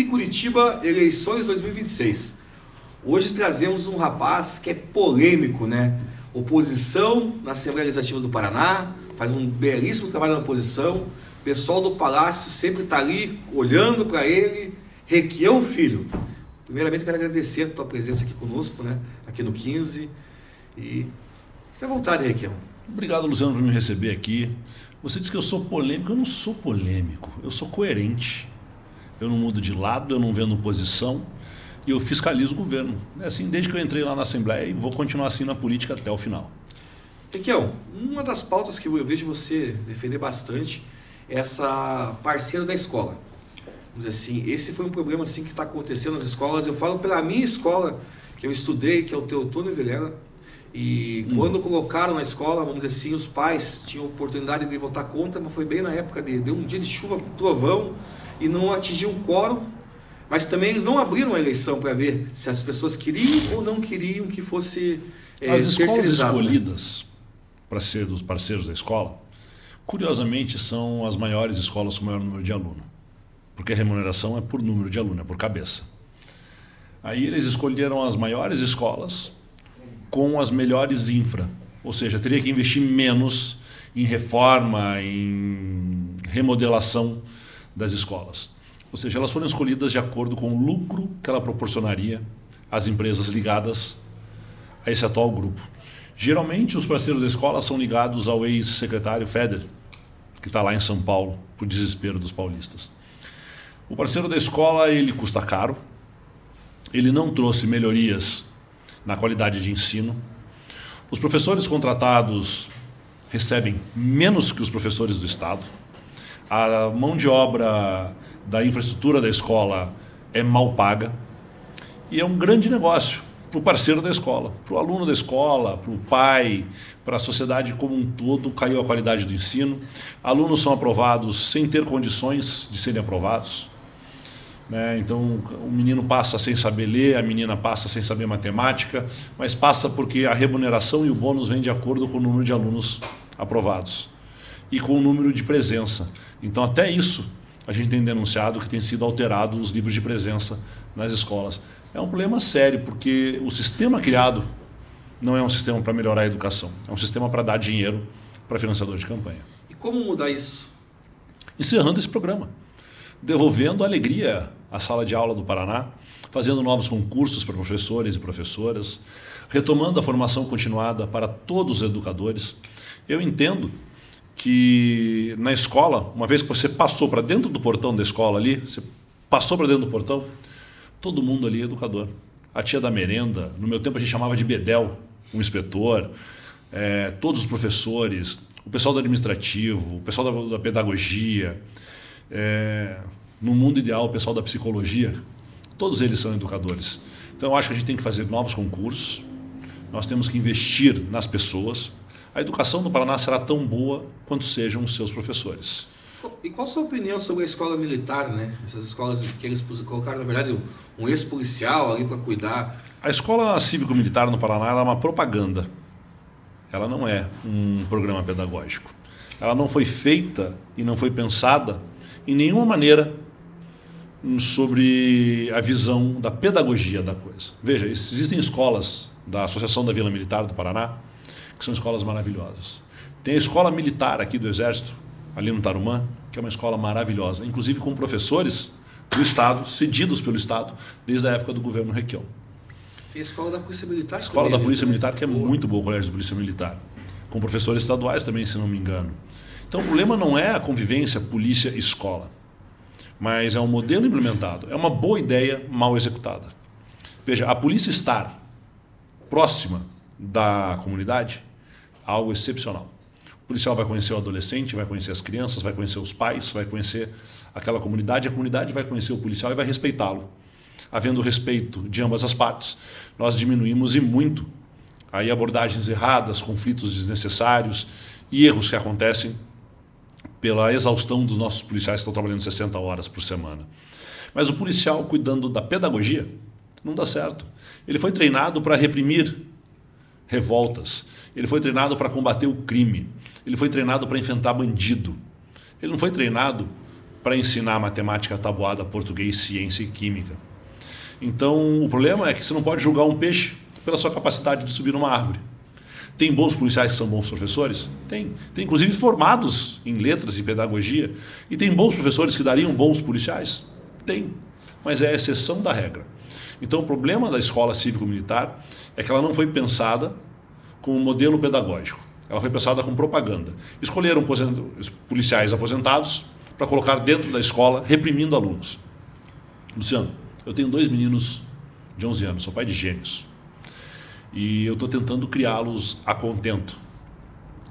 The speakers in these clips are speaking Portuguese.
Curitiba, eleições 2026. Hoje trazemos um rapaz que é polêmico, né? Oposição na Assembleia Legislativa do Paraná, faz um belíssimo trabalho na oposição. O pessoal do Palácio sempre está ali olhando para ele. Requião Filho. Primeiramente, quero agradecer a tua presença aqui conosco, né? Aqui no 15. E fique à vontade, Requião. Obrigado, Luciano, por me receber aqui. Você disse que eu sou polêmico. Eu não sou polêmico, eu sou coerente. Eu não mudo de lado, eu não vendo oposição e eu fiscalizo o governo. É assim desde que eu entrei lá na Assembleia e vou continuar assim na política até o final. Requião, uma das pautas que eu vejo você defender bastante é essa parceira da escola. Vamos dizer assim, esse foi um problema assim, que está acontecendo nas escolas. Eu falo pela minha escola, que eu estudei, que é o Teotônio Vilela. E quando colocaram na escola, vamos dizer assim, os pais tinham oportunidade de votar contra, mas foi bem na época de um dia de chuva com trovão e não atingiu o quórum, mas também eles não abriram a eleição para ver se as pessoas queriam ou não queriam que fosse As escolas escolhidas, né? para ser dos parceiros da escola, curiosamente são as maiores escolas com maior número de aluno, porque a remuneração é por número de aluno, é por cabeça. Aí eles escolheram as maiores escolas com as melhores infra, ou seja, teria que investir menos em reforma, em remodelação das escolas. Ou seja, elas foram escolhidas de acordo com o lucro que ela proporcionaria às empresas ligadas a esse atual grupo. Geralmente os parceiros da escola são ligados ao ex-secretário Feder, que está lá em São Paulo, por desespero dos paulistas. O parceiro da escola, ele custa caro, ele não trouxe melhorias na qualidade de ensino. Os professores contratados recebem menos que os professores do Estado. A mão de obra da infraestrutura da escola é mal paga. E é um grande negócio para o parceiro da escola, para o aluno da escola, para o pai, para a sociedade como um todo. Caiu a qualidade do ensino. Alunos são aprovados sem ter condições de serem aprovados. Então o menino passa sem saber ler, a menina passa sem saber matemática, mas passa porque a remuneração e o bônus vêm de acordo com o número de alunos aprovados e com o número de presença. Então até isso a gente tem denunciado que tem sido alterado os livros de presença nas escolas. É um problema sério, porque o sistema criado não é um sistema para melhorar a educação, é um sistema para dar dinheiro para financiador de campanha. E como mudar isso? Encerrando esse programa, devolvendo a alegria à sala de aula do Paraná, fazendo novos concursos para professores e professoras, retomando a formação continuada para todos os educadores. Eu entendo que na escola, uma vez que você passou para dentro do portão da escola ali, você passou para dentro do portão, todo mundo ali é educador. A tia da merenda, no meu tempo a gente chamava de bedel, um inspetor, todos os professores, o pessoal do administrativo, o pessoal da pedagogia, no mundo ideal o pessoal da psicologia, todos eles são educadores. Então eu acho que a gente tem que fazer novos concursos, nós temos que investir nas pessoas. A educação do Paraná será tão boa quanto sejam os seus professores. E qual a sua opinião sobre a escola militar, né? Essas escolas que eles colocaram, na verdade, um ex-policial ali para cuidar. A escola cívico-militar no Paraná ela é uma propaganda. Ela não é um programa pedagógico. Ela não foi feita e não foi pensada em nenhuma maneira sobre a visão da pedagogia da coisa. Veja, existem escolas da Associação da Vila Militar do Paraná que são escolas maravilhosas. Tem a escola militar aqui do Exército, ali no Tarumã, que é uma escola maravilhosa, inclusive com professores do Estado, cedidos pelo Estado, desde a época do governo Requião. Tem a escola da Polícia Militar. A escola da Polícia Militar, que é muito boa, o Colégio de Polícia Militar, com professores estaduais também, se não me engano. Então o problema não é a convivência polícia-escola, mas é um modelo implementado, é uma boa ideia mal executada. Veja, a polícia estar próxima da comunidade, algo excepcional. O policial vai conhecer o adolescente, vai conhecer as crianças, vai conhecer os pais, vai conhecer aquela comunidade, a comunidade vai conhecer o policial e vai respeitá-lo. Havendo respeito de ambas as partes, nós diminuímos e muito aí abordagens erradas, conflitos desnecessários e erros que acontecem pela exaustão dos nossos policiais que estão trabalhando 60 horas por semana. Mas o policial cuidando da pedagogia não dá certo. Ele foi treinado para reprimir revoltas, ele foi treinado para combater o crime, ele foi treinado para enfrentar bandido. Ele não foi treinado para ensinar matemática, tabuada, português, ciência e química. Então, o problema é que você não pode julgar um peixe pela sua capacidade de subir numa árvore. Tem bons policiais que são bons professores? Tem. Tem inclusive formados em letras e pedagogia. E tem bons professores que dariam bons policiais? Tem. Mas é a exceção da regra. Então, o problema da escola cívico-militar é que ela não foi pensada com um modelo pedagógico. Ela foi pensada com propaganda. Escolheram policiais aposentados para colocar dentro da escola, reprimindo alunos. Luciano, eu tenho 2 meninos de 11 anos, sou pai de gêmeos. E eu estou tentando criá-los a contento.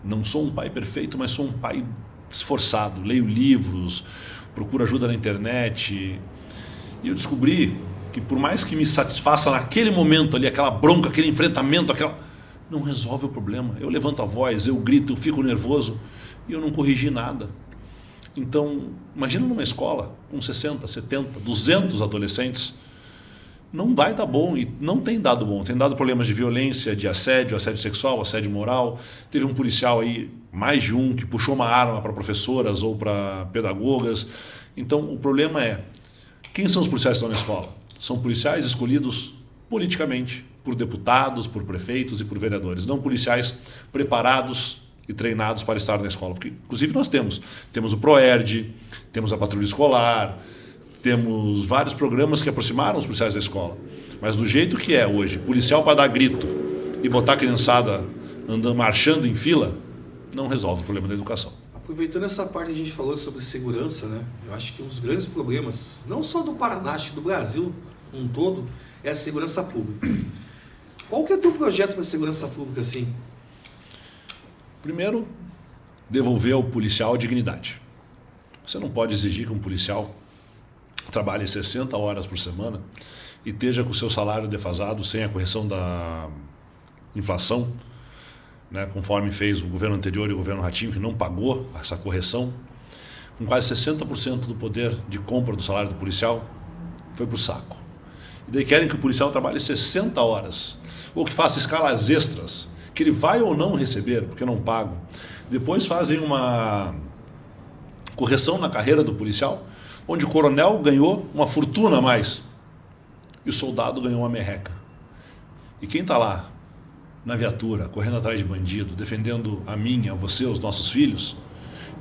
Não sou um pai perfeito, mas sou um pai esforçado. Leio livros, procuro ajuda na internet. E eu descobri que por mais que me satisfaça naquele momento ali, aquela bronca, aquele enfrentamento, não resolve o problema. Eu levanto a voz, eu grito, eu fico nervoso e eu não corrigi nada. Então, imagina numa escola com 60, 70, 200 adolescentes, não vai dar bom e não tem dado bom. Tem dado problemas de violência, de assédio sexual, assédio moral. Teve um policial aí, mais de um, que puxou uma arma para professoras ou para pedagogas. Então, o problema é, quem são os policiais que estão na escola? São policiais escolhidos politicamente por deputados, por prefeitos e por vereadores, não policiais preparados e treinados para estar na escola. Porque, inclusive, nós temos o ProERD, temos a Patrulha Escolar, temos vários programas que aproximaram os policiais da escola. Mas do jeito que é hoje, policial para dar grito e botar a criançada andando, marchando em fila, não resolve o problema da educação. Aproveitando essa parte que a gente falou sobre segurança, né? Eu acho que um dos grandes problemas, não só do Paraná, acho que do Brasil um todo, é a segurança pública. Qual que é o teu projeto para a segurança pública, assim? Primeiro, devolver ao policial a dignidade. Você não pode exigir que um policial trabalhe 60 horas por semana e esteja com o seu salário defasado sem a correção da inflação, né, conforme fez o governo anterior e o governo Ratinho, que não pagou essa correção. Com quase 60% do poder de compra do salário do policial, foi para o saco. E daí querem que o policial trabalhe 60 horas, ou que faça escalas extras, que ele vai ou não receber, porque não pagam. Depois fazem uma correção na carreira do policial, onde o coronel ganhou uma fortuna a mais e o soldado ganhou uma merreca. E quem está lá, na viatura, correndo atrás de bandido, defendendo a minha, a você, os nossos filhos,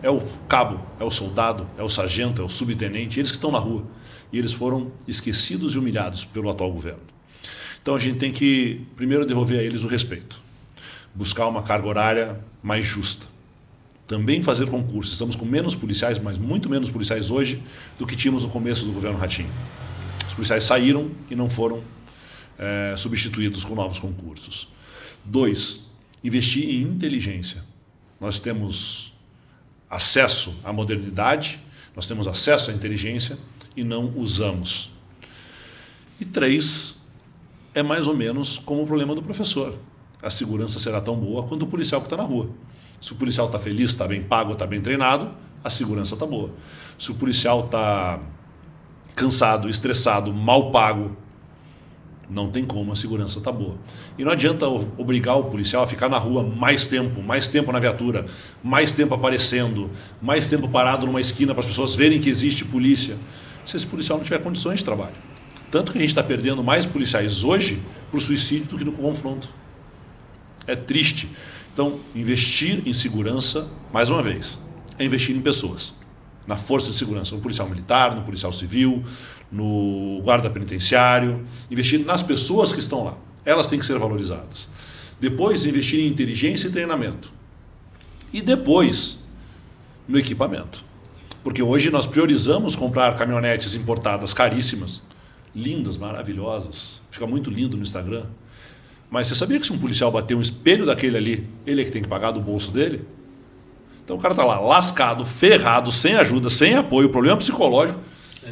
é o cabo, é o soldado, é o sargento, é o subtenente, eles que estão na rua. E eles foram esquecidos e humilhados pelo atual governo. Então a gente tem que, primeiro, devolver a eles o respeito. Buscar uma carga horária mais justa. Também fazer concursos. Estamos com menos policiais, mas muito menos policiais hoje do que tínhamos no começo do governo Ratinho. Os policiais saíram e não foram substituídos com novos concursos. 2, investir em inteligência. Nós temos acesso à modernidade, nós temos acesso à inteligência e não usamos. E 3, é mais ou menos como o problema do professor. A segurança será tão boa quanto o policial que está na rua. Se o policial está feliz, está bem pago, está bem treinado, a segurança está boa. Se o policial está cansado, estressado, mal pago, não tem como, a segurança está boa. E não adianta obrigar o policial a ficar na rua mais tempo na viatura, mais tempo aparecendo, mais tempo parado numa esquina para as pessoas verem que existe polícia, se esse policial não tiver condições de trabalho. Tanto que a gente está perdendo mais policiais hoje por suicídio do que no confronto. É triste. Então, investir em segurança, mais uma vez, é investir em pessoas, na força de segurança, no policial militar, no policial civil, no guarda penitenciário, investir nas pessoas que estão lá. Elas têm que ser valorizadas. Depois, investir em inteligência e treinamento. E depois, no equipamento. Porque hoje nós priorizamos comprar caminhonetes importadas caríssimas, lindas, maravilhosas, fica muito lindo no Instagram. Mas você sabia que se um policial bater um espelho daquele ali, ele é que tem que pagar do bolso dele? Então o cara está lá lascado, ferrado, sem ajuda, sem apoio, problema psicológico,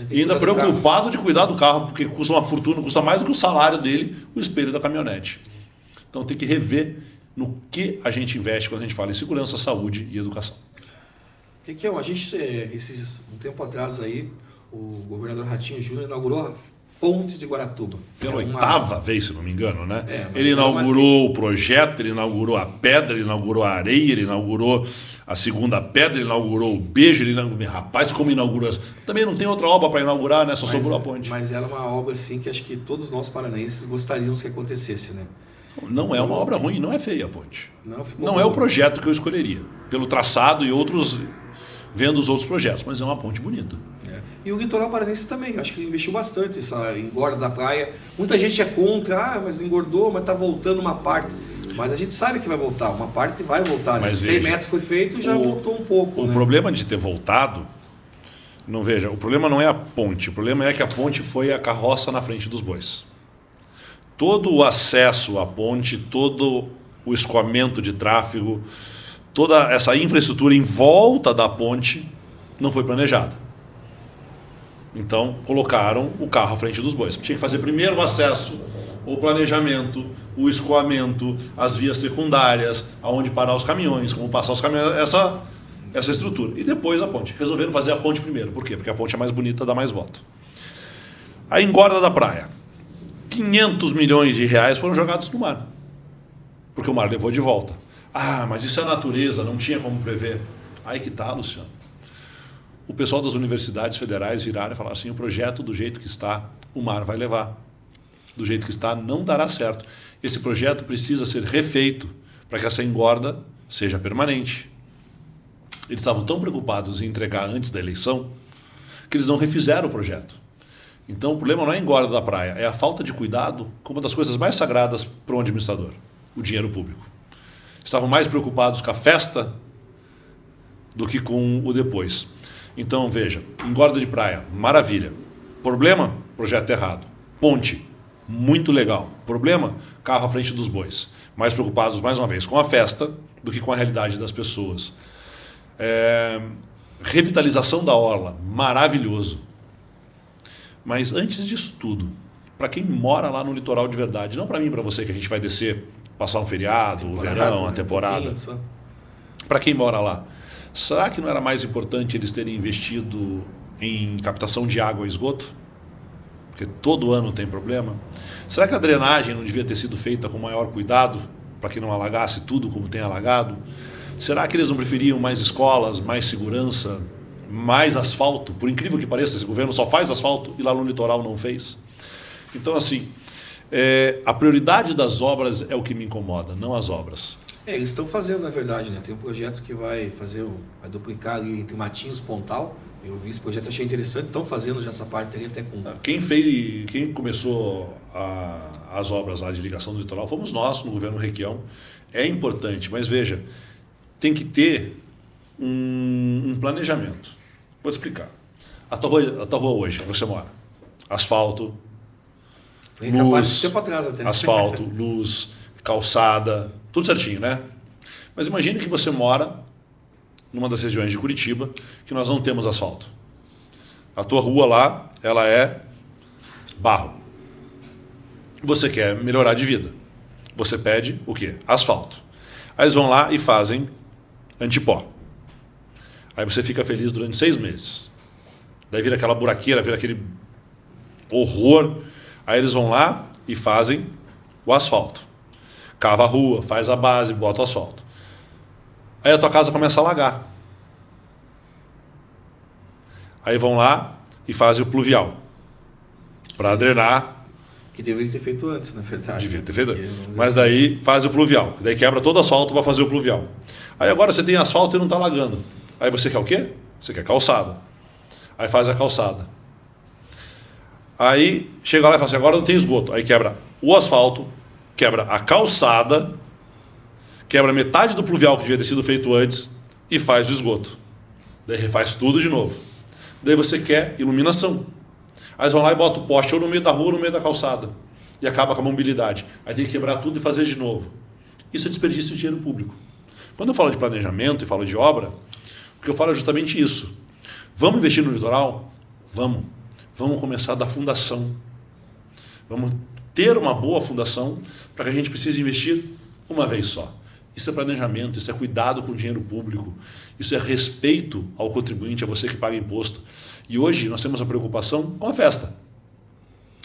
e ainda preocupado de cuidar do carro, porque custa uma fortuna, custa mais do que o salário dele, o espelho da caminhonete. Então tem que rever no que a gente investe quando a gente fala em segurança, saúde e educação. Requião, a gente, um tempo atrás aí, o governador Ratinho Júnior inaugurou Ponte de Guaratuba. Pela oitava vez, se não me engano, né? Mas Ele inaugurou o projeto, ele inaugurou a pedra, ele inaugurou a areia, ele inaugurou a segunda pedra, ele inaugurou o beijo, ele inaugurou... Rapaz, como inaugurou? Também não tem outra obra para inaugurar, né? Só sobrou a ponte. Mas ela é uma obra assim que acho que todos nós paranaenses gostaríamos que acontecesse, né? Não é uma obra ruim, não é feia a ponte. Não é o projeto que eu escolheria, pelo traçado e outros, vendo os outros projetos, mas é uma ponte bonita. E o litoral paranense também, acho que investiu bastante essa engorda da praia. Muita gente é contra, mas engordou, mas está voltando uma parte. Mas a gente sabe que vai voltar, uma parte vai voltar. Né? 100 metros foi feito e já voltou um pouco. O problema de ter voltado, o problema não é a ponte, o problema é que a ponte foi a carroça na frente dos bois. Todo o acesso à ponte, todo o escoamento de tráfego, toda essa infraestrutura em volta da ponte não foi planejada. Então, colocaram o carro à frente dos bois. Tinha que fazer primeiro o acesso, o planejamento, o escoamento, as vias secundárias, aonde parar os caminhões, como passar os caminhões, essa estrutura. E depois a ponte. Resolveram fazer a ponte primeiro. Por quê? Porque a ponte é mais bonita, dá mais voto. A engorda da praia. 500 milhões de reais foram jogados no mar. Porque o mar levou de volta. Ah, mas isso é a natureza, não tinha como prever. Aí que tá, Luciano. O pessoal das universidades federais viraram e falaram assim, o projeto do jeito que está, o mar vai levar. Do jeito que está, não dará certo. Esse projeto precisa ser refeito para que essa engorda seja permanente. Eles estavam tão preocupados em entregar antes da eleição que eles não refizeram o projeto. Então o problema não é a engorda da praia, é a falta de cuidado com uma das coisas mais sagradas para um administrador, o dinheiro público. Estavam mais preocupados com a festa do que com o depois. Então, veja, engorda de praia, maravilha. Problema? Projeto errado. Ponte, muito legal. Problema? Carro à frente dos bois. Mais preocupados, mais uma vez, com a festa do que com a realidade das pessoas. Revitalização da orla, maravilhoso. Mas antes disso tudo, para quem mora lá no litoral de verdade, não para mim e para você que a gente vai descer, passar um feriado, o verão, a temporada. Para quem mora lá, será que não era mais importante eles terem investido em captação de água e esgoto? Porque todo ano tem problema. Será que a drenagem não devia ter sido feita com maior cuidado para que não alagasse tudo como tem alagado? Será que eles não preferiam mais escolas, mais segurança, mais asfalto? Por incrível que pareça, esse governo só faz asfalto e lá no litoral não fez. Então, assim, a prioridade das obras é o que me incomoda, não as obras. Eles estão fazendo, na verdade, né? Tem um projeto que vai duplicar ali entre Matinhos e Pontal. Eu vi esse projeto, achei interessante. Estão fazendo já essa parte ali até com... Quem começou as obras lá de ligação do litoral fomos nós, no governo Requião. É importante, mas veja, tem que ter um planejamento. Vou te explicar. A tua rua hoje, que você mora, asfalto, luz, tempo atrás até. asfalto, luz, calçada, tudo certinho, né? Mas imagine que você mora numa das regiões de Curitiba que nós não temos asfalto. A tua rua lá, ela é barro. Você quer melhorar de vida. Você pede o quê? Asfalto. Aí eles vão lá e fazem antipó. Aí você fica feliz durante 6 meses. Daí vira aquela buraqueira, vira aquele horror. Aí eles vão lá e fazem o asfalto. Cava a rua, faz a base, bota o asfalto. Aí a tua casa começa a alagar. Aí vão lá e fazem o pluvial. Para drenar. Que deveria ter feito antes, na verdade. Devia ter feito antes. Mas daí faz o pluvial. Daí quebra todo o asfalto para fazer o pluvial. Aí agora você tem asfalto e não está alagando. Aí você quer o quê? Você quer calçada. Aí faz a calçada. Aí chega lá e fala assim, agora não tem esgoto. Aí quebra o asfalto, quebra a calçada, quebra metade do pluvial que devia ter sido feito antes e faz o esgoto. Daí refaz tudo de novo. Daí você quer iluminação. Aí eles vão lá e botam o poste ou no meio da rua ou no meio da calçada. E acaba com a mobilidade. Aí tem que quebrar tudo e fazer de novo. Isso é desperdício de dinheiro público. Quando eu falo de planejamento e falo de obra, o que eu falo é justamente isso. Vamos investir no litoral? Vamos. Vamos começar da fundação. Vamos ter uma boa fundação para que a gente precise investir uma vez só. Isso é planejamento, isso é cuidado com o dinheiro público, isso é respeito ao contribuinte, a você que paga imposto. E hoje nós temos uma preocupação com a festa.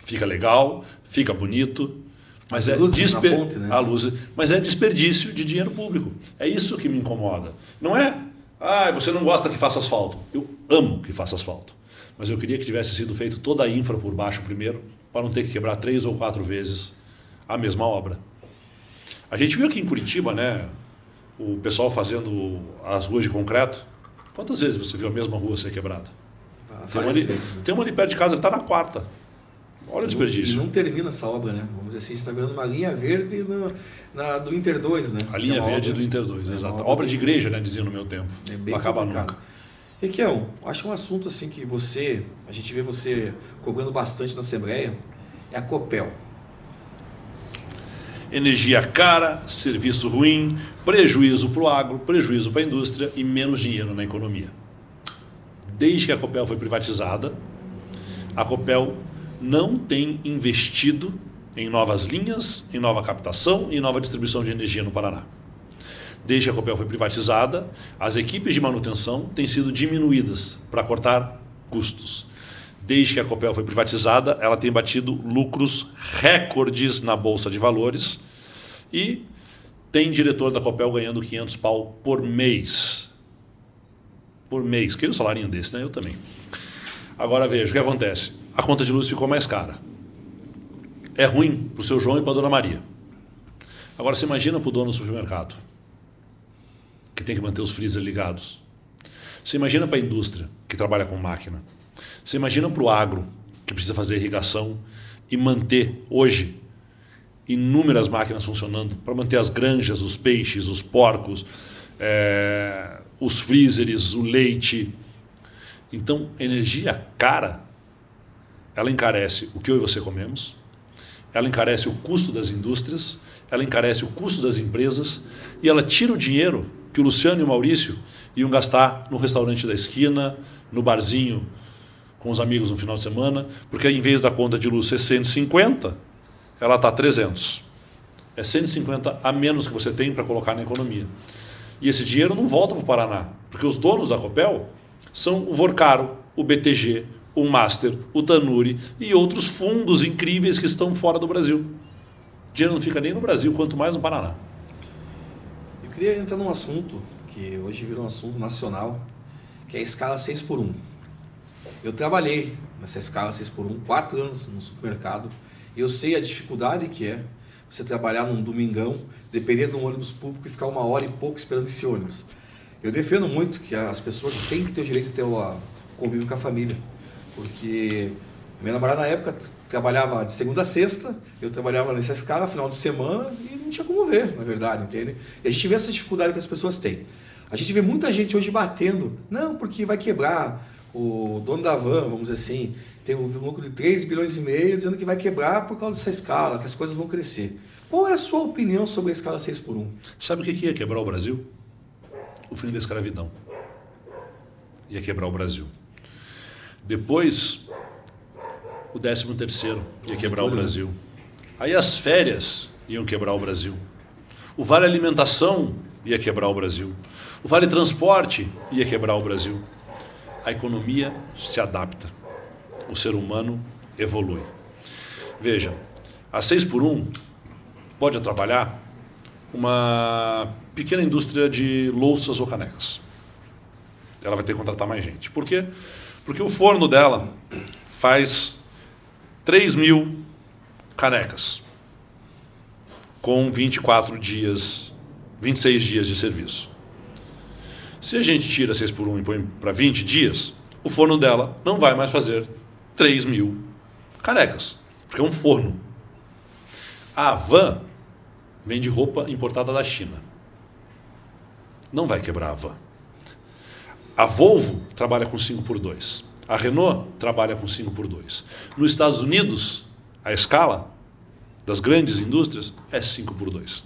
Fica legal, fica bonito, mas ponte, né? a luz, mas é desperdício de dinheiro público. É isso que me incomoda. Não é, você não gosta que faça asfalto. Eu amo que faça asfalto. Mas eu queria que tivesse sido feito toda a infra por baixo primeiro, para não ter que quebrar 3 ou 4 vezes a mesma obra. A gente viu aqui em Curitiba, né, o pessoal fazendo as ruas de concreto. Quantas vezes você viu a mesma rua ser quebrada? Tem uma ali perto de casa que está na 4ª. Olha o desperdício. E não termina essa obra, né? Vamos dizer assim, está vendo uma linha verde do Inter 2, né? A linha verde do Inter 2, exato. Obra de igreja, né, dizia no meu tempo. Bem não acaba complicado. nunca. Requião, acho que um assunto assim que a gente vê você cobrando bastante na Assembleia, é a Copel. Energia cara, serviço ruim, prejuízo para o agro, prejuízo para a indústria e menos dinheiro na economia. Desde que a Copel foi privatizada, a Copel não tem investido em novas linhas, em nova captação e em nova distribuição de energia no Paraná. Desde que a Copel foi privatizada, as equipes de manutenção têm sido diminuídas para cortar custos. Desde que a Copel foi privatizada, ela tem batido lucros recordes na Bolsa de Valores e tem diretor da Copel ganhando 500 pau por mês. Por mês. Queria um salarinho desse, né? Eu também. Agora veja, o que acontece? A conta de luz ficou mais cara. É ruim para o seu João e para a Dona Maria. Agora você imagina para o dono do supermercado, que tem que manter os freezer ligados. Você imagina para a indústria, que trabalha com máquina. Você imagina para o agro, que precisa fazer irrigação e manter, hoje, inúmeras máquinas funcionando, para manter as granjas, os peixes, os porcos, os freezers, o leite. Então, energia cara, ela encarece o que eu e você comemos, ela encarece o custo das indústrias, ela encarece o custo das empresas e ela tira o dinheiro que o Luciano e o Maurício iam gastar no restaurante da esquina, no barzinho com os amigos no final de semana, porque em vez da conta de luz ser 150, ela está 300. É 150 a menos que você tem para colocar na economia. E esse dinheiro não volta para o Paraná, porque os donos da Copel são o Vorcaro, o BTG, o Master, o Tanuri e outros fundos incríveis que estão fora do Brasil. O dinheiro não fica nem no Brasil, quanto mais no Paraná. Eu queria entrar num assunto que hoje virou um assunto nacional, que é a escala 6x1. Eu trabalhei nessa escala 6x1, 4 anos no supermercado, e eu sei a dificuldade que é você trabalhar num domingão, dependendo de um ônibus público e ficar 1 hora e pouco esperando esse ônibus. Eu defendo muito que as pessoas têm que ter o direito de ter o convívio com a família, porque minha namorada na época trabalhava de segunda a sexta, eu trabalhava nessa escala, final de semana, e não tinha como ver, na verdade, entende? E a gente vê essa dificuldade que as pessoas têm. A gente vê muita gente hoje batendo, não, porque vai quebrar. O dono da van, vamos dizer assim, tem um lucro de 3,5 bilhões, dizendo que vai quebrar por causa dessa escala, que as coisas vão crescer. Qual é a sua opinião sobre a escala 6x1? Sabe o que ia quebrar o Brasil? O fim da escravidão. Ia quebrar o Brasil. Depois, o 13º ia quebrar o Brasil. Aí as férias iam quebrar o Brasil. O Vale Alimentação ia quebrar o Brasil. O Vale Transporte ia quebrar o Brasil. A economia se adapta. O ser humano evolui. Veja, a 6x1 pode atrapalhar uma pequena indústria de louças ou canecas. Ela vai ter que contratar mais gente. Por quê? Porque o forno dela faz 3.000 canecas com 24 dias, 26 dias de serviço. Se a gente tira 6x1 e põe para 20 dias, o forno dela não vai mais fazer 3.000 canecas, porque é um forno. A Havan vende roupa importada da China. Não vai quebrar a Havan. A Volvo trabalha com 5x2. A Renault trabalha com 5x2. Nos Estados Unidos, a escala das grandes indústrias é 5x2.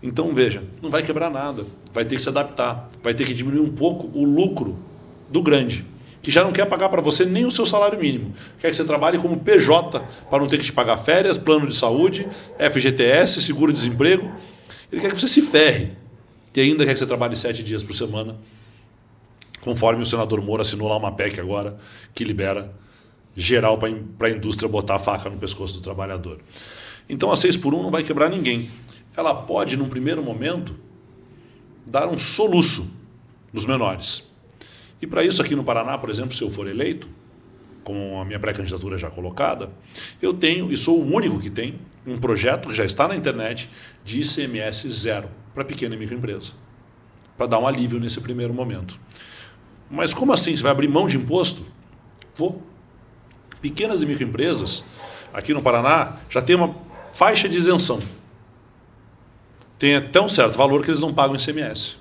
Então, veja, não vai quebrar nada. Vai ter que se adaptar. Vai ter que diminuir um pouco o lucro do grande, que já não quer pagar para você nem o seu salário mínimo. Quer que você trabalhe como PJ para não ter que te pagar férias, plano de saúde, FGTS, seguro-desemprego. Ele quer que você se ferre. E ainda quer que você trabalhe 7 dias por semana, conforme o senador Moura assinou lá uma PEC agora, que libera geral para a indústria botar a faca no pescoço do trabalhador. Então a 6x1 não vai quebrar ninguém. Ela pode, num primeiro momento, dar um soluço nos menores. E para isso aqui no Paraná, por exemplo, se eu for eleito, com a minha pré-candidatura já colocada, eu tenho, e sou o único que tem, um projeto que já está na internet de ICMS zero para pequena e microempresa, para dar um alívio nesse primeiro momento. Mas como assim? Você vai abrir mão de imposto? Vou. Pequenas e microempresas, aqui no Paraná, já tem uma faixa de isenção. Tem até um certo valor que eles não pagam ICMS.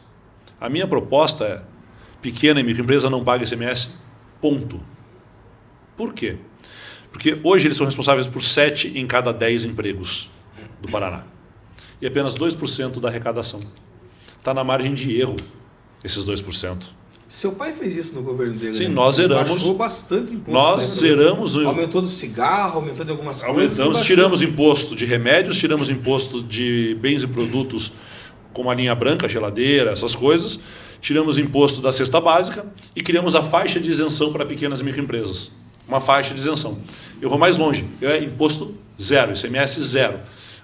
A minha proposta é, pequena e microempresa não paga ICMS, ponto. Por quê? Porque hoje eles são responsáveis por 7 em cada 10 empregos do Paraná. E apenas 2% da arrecadação. Está na margem de erro, esses 2%. Seu pai fez isso no governo dele. Sim, né? nós zeramos. Baixou bastante imposto. Nós zeramos. Aumentou do cigarro, aumentou de algumas coisas. Aumentamos, tiramos imposto de remédios, tiramos imposto de bens e produtos como a linha branca, geladeira, essas coisas. Tiramos imposto da cesta básica e criamos a faixa de isenção para pequenas e microempresas. Uma faixa de isenção. Eu vou mais longe. É imposto zero, ICMS zero.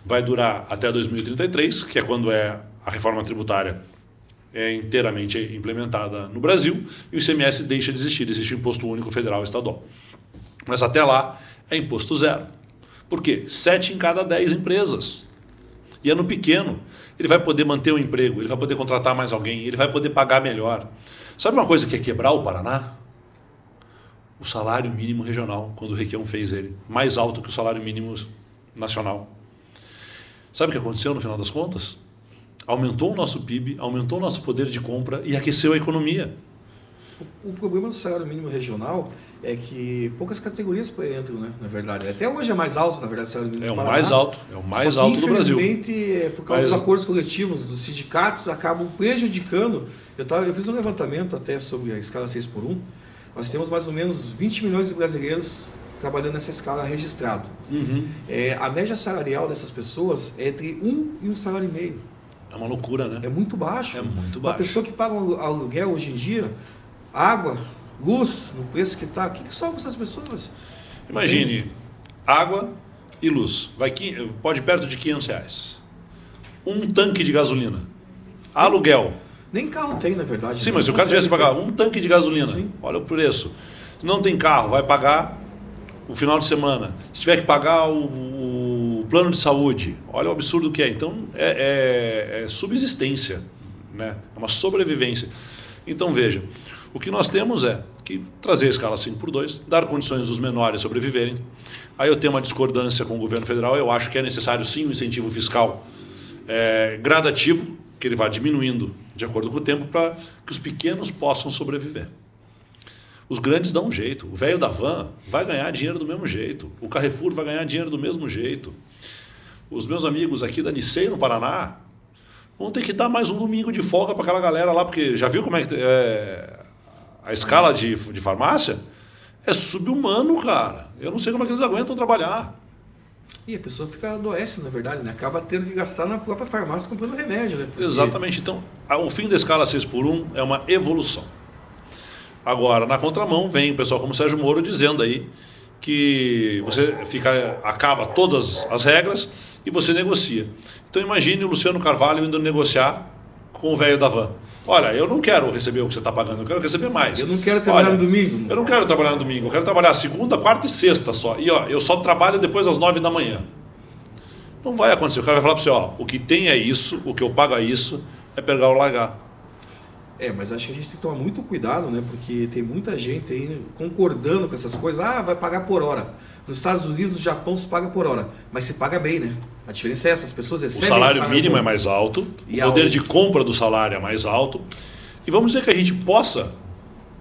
Vai durar até 2033, que é quando a reforma tributária é inteiramente implementada no Brasil, e o ICMS deixa de existir. Existe o imposto único federal e estadual. Mas até lá é imposto zero. Por quê? 7 em cada 10 empresas. E é no pequeno. Ele vai poder manter o emprego, ele vai poder contratar mais alguém, ele vai poder pagar melhor. Sabe uma coisa que é quebrar o Paraná? O salário mínimo regional, quando o Requião fez ele, mais alto que o salário mínimo nacional. Sabe o que aconteceu no final das contas? Aumentou o nosso PIB, aumentou o nosso poder de compra e aqueceu a economia. O problema do salário mínimo regional é que poucas categorias entram, né? Na verdade. Até hoje é mais alto, na verdade, o salário mínimo do Paraná. É o mais alto do Brasil. Infelizmente, por causa dos acordos coletivos dos sindicatos, acabam prejudicando. Eu fiz um levantamento até sobre a escala 6x1. Nós temos mais ou menos 20 milhões de brasileiros trabalhando nessa escala registrado. Uhum. A média salarial dessas pessoas é entre 1 e 1,5 salário. É uma loucura, né? É muito baixo. É muito baixo. Uma pessoa que paga um aluguel hoje em dia, água, luz, no preço que está, o que sobra essas pessoas? Imagine, água e luz. Pode ir perto de R$500. Um tanque de gasolina. Aluguel. Nem carro tem, na verdade. Sim, mas se o cara tivesse que pagar um tanque de gasolina, sim, olha o preço. Se não tem carro, vai pagar o final de semana. Se tiver que pagar o plano de saúde, olha o absurdo que é. Então, é subsistência, né? É uma sobrevivência. Então, veja, o que nós temos é que trazer a escala 5x2, dar condições dos menores sobreviverem. Aí eu tenho uma discordância com o governo federal, eu acho que é necessário sim um incentivo fiscal gradativo, que ele vá diminuindo de acordo com o tempo para que os pequenos possam sobreviver. Os grandes dão um jeito. O velho da van vai ganhar dinheiro do mesmo jeito. O Carrefour vai ganhar dinheiro do mesmo jeito. Os meus amigos aqui da Nicei, no Paraná, vão ter que dar mais um domingo de folga para aquela galera lá, porque já viu como é que a escala de farmácia? É subhumano, cara. Eu não sei como é que eles aguentam trabalhar. E a pessoa adoece, na verdade, né? Acaba tendo que gastar na própria farmácia comprando remédio, né? Porque... Exatamente. Então, o fim da escala 6x1 é uma evolução. Agora, na contramão, vem o pessoal como o Sérgio Moro dizendo aí que você acaba todas as regras e você negocia. Então, imagine o Luciano Carvalho indo negociar com o velho da van. Olha, eu não quero receber o que você está pagando, eu quero receber mais. Eu não quero trabalhar no domingo. Eu não quero trabalhar no domingo, eu quero trabalhar segunda, quarta e sexta só. E eu só trabalho depois das 9 da manhã. Não vai acontecer. O cara vai falar para você, o que tem é isso, o que eu pago é isso, é pegar ou largar. Mas acho que a gente tem que tomar muito cuidado, né? Porque tem muita gente aí concordando com essas coisas. Vai pagar por hora. Nos Estados Unidos, no Japão, se paga por hora. Mas se paga bem, né? A diferença é essa, as pessoas recebem... O salário mínimo é mais alto, o poder de compra do salário é mais alto. E vamos dizer que a gente possa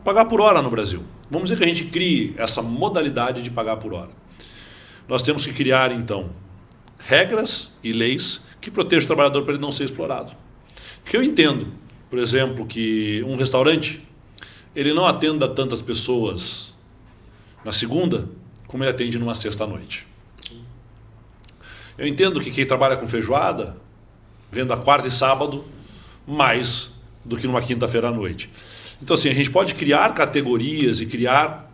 pagar por hora no Brasil. Vamos dizer que a gente crie essa modalidade de pagar por hora. Nós temos que criar, então, regras e leis que protejam o trabalhador para ele não ser explorado. Que eu entendo, por exemplo, que um restaurante ele não atenda tantas pessoas na segunda como ele atende numa sexta-noite. Eu entendo que quem trabalha com feijoada venda quarta e sábado mais do que numa quinta-feira à noite. Então, assim, a gente pode criar categorias e criar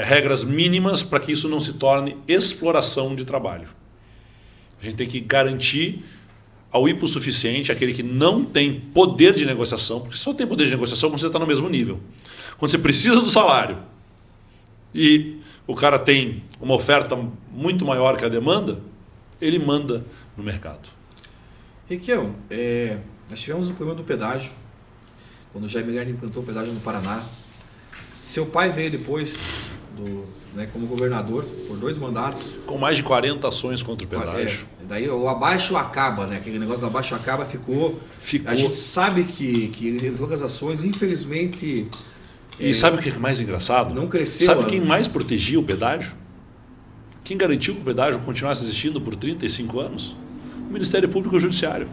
regras mínimas para que isso não se torne exploração de trabalho. A gente tem que garantir ao hipossuficiente, aquele que não tem poder de negociação, porque só tem poder de negociação quando você está no mesmo nível. Quando você precisa do salário e o cara tem uma oferta muito maior que a demanda, ele manda no mercado. Riquel, nós tivemos o problema do pedágio, quando o Jaime Lerner implantou o pedágio no Paraná. Seu pai veio depois, como governador, por 2 mandatos. Com mais de 40 ações contra o pedágio. Daí o abaixo acaba, né? Aquele negócio do abaixo acaba ficou. A gente sabe que ele entrou com as ações, infelizmente. E sabe o que é mais engraçado? Não cresceu. Sabe quem mais protegia o pedágio? Quem garantiu que o pedágio continuasse existindo por 35 anos? O Ministério Público e o Judiciário.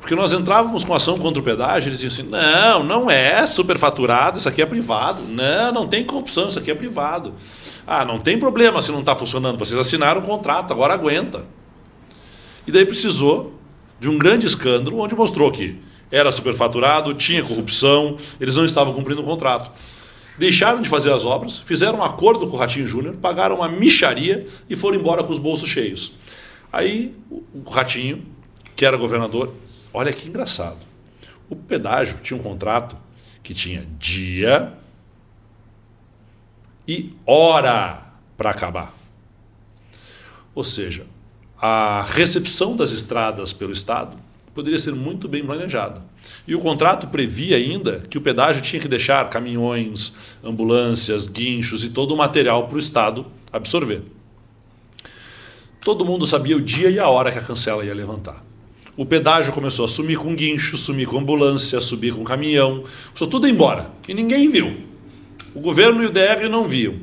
Porque nós entrávamos com ação contra o pedágio, eles diziam assim, não é superfaturado, isso aqui é privado. Não tem corrupção, isso aqui é privado. Não tem problema se não está funcionando, vocês assinaram o contrato, agora aguenta. E daí precisou de um grande escândalo, onde mostrou que era superfaturado, tinha corrupção, eles não estavam cumprindo o contrato. Deixaram de fazer as obras, fizeram um acordo com o Ratinho Júnior, pagaram uma mixaria e foram embora com os bolsos cheios. Aí o Ratinho, que era governador, olha que engraçado. O pedágio tinha um contrato que tinha dia e hora para acabar. Ou seja, a recepção das estradas pelo Estado poderia ser muito bem planejada. E o contrato previa ainda que o pedágio tinha que deixar caminhões, ambulâncias, guinchos e todo o material para o Estado absorver. Todo mundo sabia o dia e a hora que a cancela ia levantar. O pedágio começou a sumir com guincho, sumir com ambulância, subir com caminhão. Começou tudo embora. E ninguém viu. O governo e o DR não viam.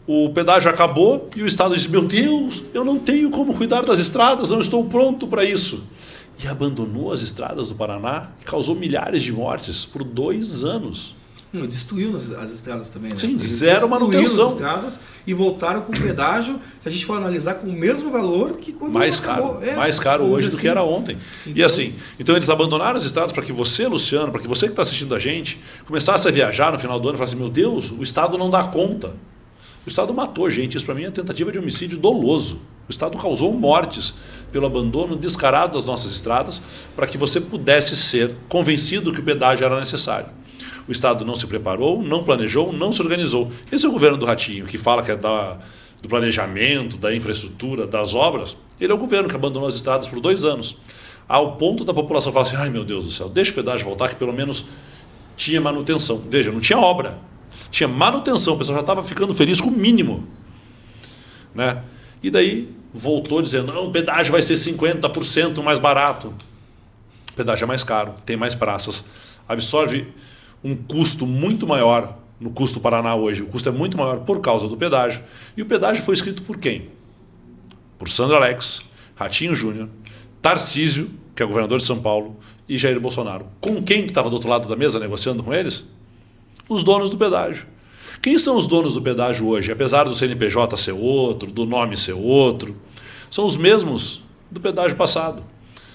O pedágio acabou e o Estado disse, meu Deus, eu não tenho como cuidar das estradas, não estou pronto para isso. E abandonou as estradas do Paraná e causou milhares de mortes por 2 anos. Destruiu as estradas também, né? Sim, zero manutenção. As estradas e voltaram com pedágio, se a gente for analisar, com o mesmo valor que quando mais caro, mais caro hoje do que era ontem. Então eles abandonaram as estradas para que você, Luciano, para que você que está assistindo a gente, começasse a viajar no final do ano e falasse, meu Deus, o Estado não dá conta. O Estado matou gente, isso para mim é tentativa de homicídio doloso. O Estado causou mortes pelo abandono descarado das nossas estradas para que você pudesse ser convencido que o pedágio era necessário. O Estado não se preparou, não planejou, não se organizou. Esse é o governo do Ratinho, que fala que é do planejamento, da infraestrutura, das obras. Ele é o governo que abandonou as estradas por 2 anos. Ao ponto da população falar assim, ai meu Deus do céu, deixa o pedágio voltar que pelo menos tinha manutenção. Veja, não tinha obra, tinha manutenção, o pessoal já estava ficando feliz com o mínimo. Né? E daí voltou dizendo, não, o pedágio vai ser 50% mais barato. O pedágio é mais caro, tem mais praças, absorve um custo muito maior no custo Paraná hoje. O custo é muito maior por causa do pedágio. E o pedágio foi escrito por quem? Por Sandro Alex, Ratinho Júnior, Tarcísio, que é governador de São Paulo, e Jair Bolsonaro. Com quem que estava do outro lado da mesa negociando com eles? Os donos do pedágio. Quem são os donos do pedágio hoje? Apesar do CNPJ ser outro, do nome ser outro, são os mesmos do pedágio passado.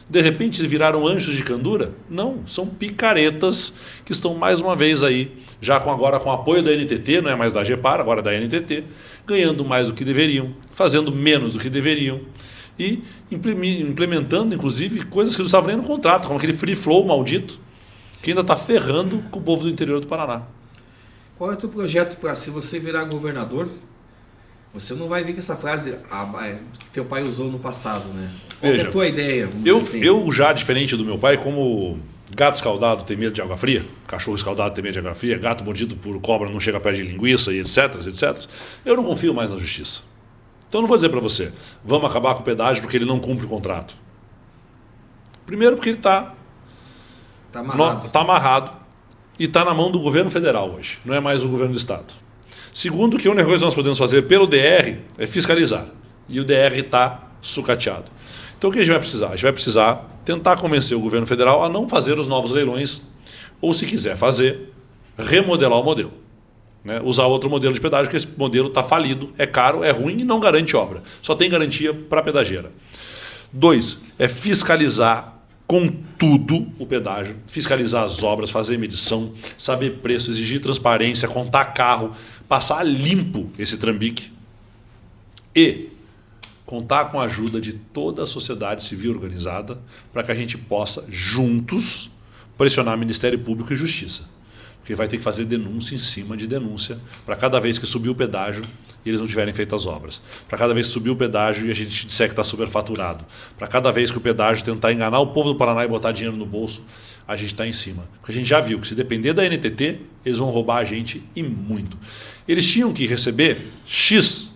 De repente viraram anjos de candura? Não, são picaretas que estão mais uma vez aí, já agora com apoio da NTT, não é mais da GEPAR, agora da NTT, ganhando mais do que deveriam, fazendo menos do que deveriam e implementando, inclusive, coisas que não estavam nem no contrato, como aquele free flow maldito, que ainda está ferrando com o povo do interior do Paraná. Qual é o teu projeto para, se você virar governador, você não vai vir com essa frase que teu pai usou no passado, né? Qual é a tua ideia? Eu já, diferente do meu pai, como gato escaldado tem medo de água fria, cachorro escaldado tem medo de água fria, gato mordido por cobra não chega perto de linguiça e etc, eu não confio mais na justiça. Então eu não vou dizer para você, vamos acabar com o pedágio porque ele não cumpre o contrato. Primeiro porque ele está amarrado e está na mão do governo federal hoje, não é mais o governo do estado. Segundo, que a única coisa que nós podemos fazer pelo DR é fiscalizar. E o DR está sucateado. Então o que a gente vai precisar? A gente vai precisar tentar convencer o governo federal a não fazer os novos leilões, ou se quiser fazer, remodelar o modelo. Né? Usar outro modelo de pedágio, porque esse modelo está falido, é caro, é ruim e não garante obra. Só tem garantia para a pedageira. 2, é fiscalizar Contudo, o pedágio, fiscalizar as obras, fazer medição, saber preço, exigir transparência, contar carro, passar limpo esse trambique e contar com a ajuda de toda a sociedade civil organizada para que a gente possa, juntos, pressionar Ministério Público e Justiça. Porque vai ter que fazer denúncia em cima de denúncia para cada vez que subir o pedágio e eles não tiverem feito as obras. Para cada vez que subir o pedágio e a gente disser que está superfaturado. Para cada vez que o pedágio tentar enganar o povo do Paraná e botar dinheiro no bolso, a gente está em cima. Porque a gente já viu que se depender da NTT, eles vão roubar a gente e muito. Eles tinham que receber X.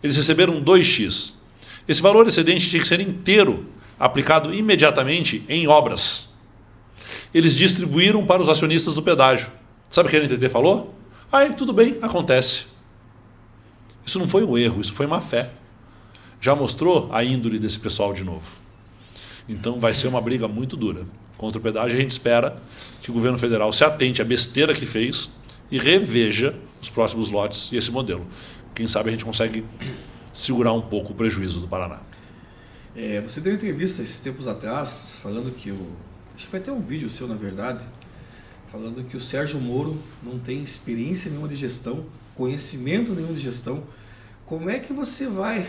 Eles receberam 2X. Esse valor excedente tinha que ser inteiro aplicado imediatamente em obras. Eles distribuíram para os acionistas do pedágio. Sabe o que a NTT falou? Tudo bem, acontece. Isso não foi um erro, isso foi má fé. Já mostrou a índole desse pessoal de novo. Então vai ser uma briga muito dura contra o pedágio. A gente espera que o governo federal se atente à besteira que fez e reveja os próximos lotes e esse modelo. Quem sabe a gente consegue segurar um pouco o prejuízo do Paraná. Você deu uma entrevista esses tempos atrás falando que acho que vai ter um vídeo seu, na verdade, falando que o Sérgio Moro não tem experiência nenhuma de gestão, conhecimento nenhum de gestão. Como é que você vai,